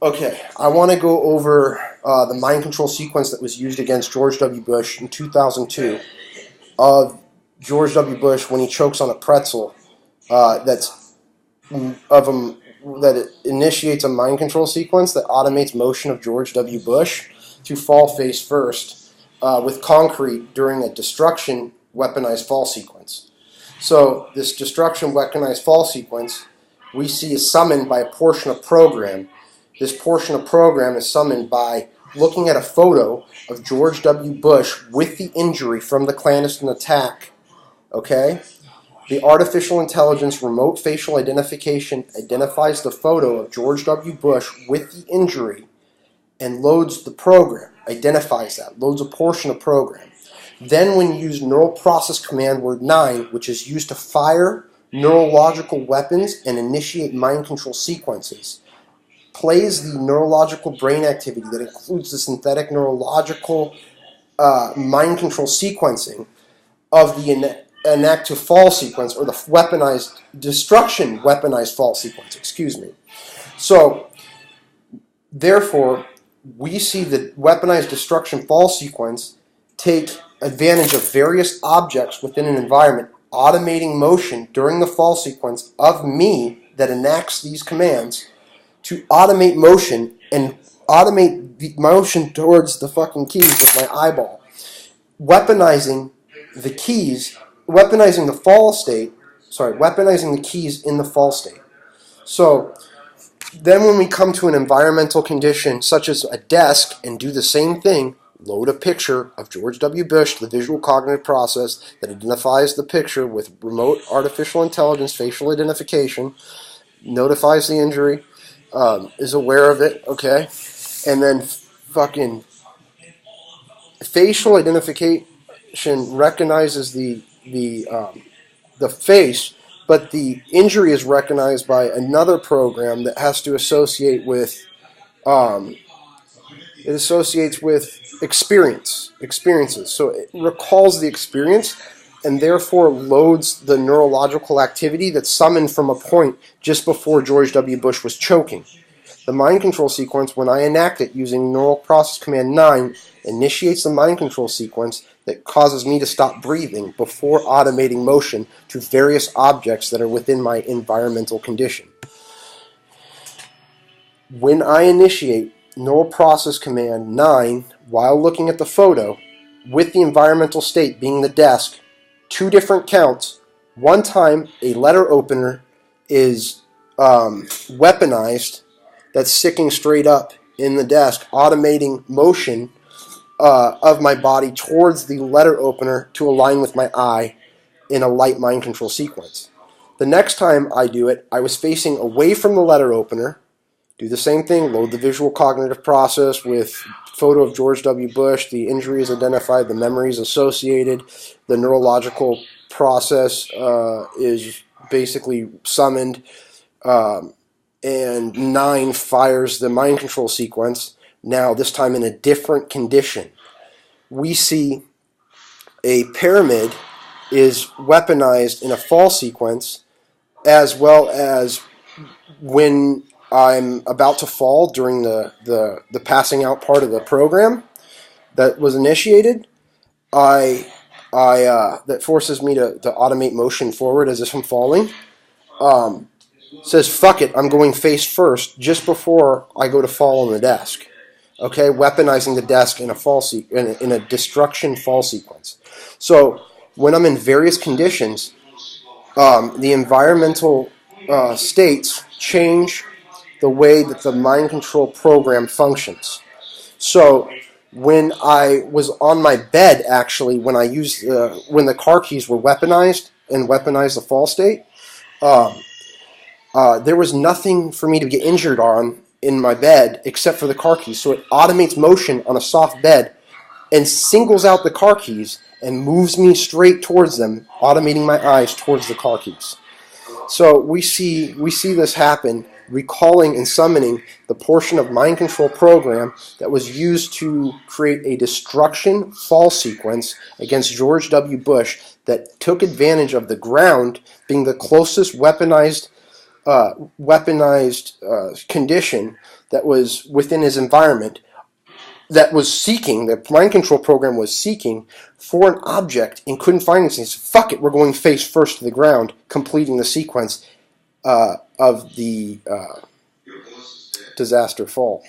Okay, I want to go over the mind control sequence that was used against George W. Bush in 2002 of George W. Bush when he chokes on a pretzel that it initiates a mind control sequence that automates motion of George W. Bush to fall face first with concrete during a destruction weaponized fall sequence. So this destruction weaponized fall sequence we see is summoned by a portion of program. This portion of program is summoned by looking at a photo of George W. Bush with the injury from the clandestine attack. Okay? The artificial intelligence remote facial identification identifies the photo of George W. Bush with the injury and loads the program, identifies that, loads a portion of program. Then when you use neural process command word 9, which is used to fire neurological weapons and initiate mind control sequences, plays the neurological brain activity that includes the synthetic neurological mind control sequencing of the enact to fall sequence, or the weaponized destruction weaponized fall sequence, excuse me. So, therefore, we see the weaponized destruction fall sequence take advantage of various objects within an environment, automating motion during the fall sequence of me that enacts these commands to automate motion and automate the motion towards the fucking keys with my eyeball. Weaponizing the keys, weaponizing the keys in the fall state. So then when we come to an environmental condition such as a desk and do the same thing, load a picture of George W. Bush, the visual cognitive process that identifies the picture with remote artificial intelligence facial identification, notifies the injury, is aware of it, okay? And then fucking facial identification recognizes the face, but the injury is recognized by another program that has to associate with it associates with experiences. So it recalls the experience and therefore loads the neurological activity that's summoned from a point just before George W. Bush was choking. The mind control sequence, when I enact it using neural process command 9, initiates the mind control sequence that causes me to stop breathing before automating motion to various objects that are within my environmental condition. When I initiate neural process command 9 while looking at the photo, with the environmental state being the desk, 2 different counts. One time a letter opener is weaponized, that's sticking straight up in the desk, automating motion of my body towards the letter opener to align with my eye in a light mind control sequence. The next time I do it, I was facing away from the letter opener. Do the same thing, load the visual cognitive process with photo of George W. Bush, the injury is identified, the memory is associated, the neurological process is basically summoned, and 9 fires the mind control sequence, now this time in a different condition. We see a pyramid is weaponized in a fall sequence, as well as when I'm about to fall during the passing out part of the program that was initiated. That forces me to automate motion forward as if I'm falling. Says fuck it, I'm going face first just before I go to fall on the desk. Okay, weaponizing the desk in a in a destruction fall sequence. So when I'm in various conditions, the environmental states change the way that the mind control program functions. So when I was on my bed, actually, when I used when the car keys were weaponized and weaponized the fall state, there was nothing for me to get injured on in my bed except for the car keys. So it automates motion on a soft bed and singles out the car keys and moves me straight towards them, automating my eyes towards the car keys. So we see this happen, recalling and summoning the portion of mind control program that was used to create a destruction fall sequence against George W. Bush that took advantage of the ground being the closest weaponized weaponized condition that was within his environment that was seeking, the mind control program was seeking for an object and couldn't find it. So he said, fuck it, we're going face first to the ground, completing the sequence of the disaster fall.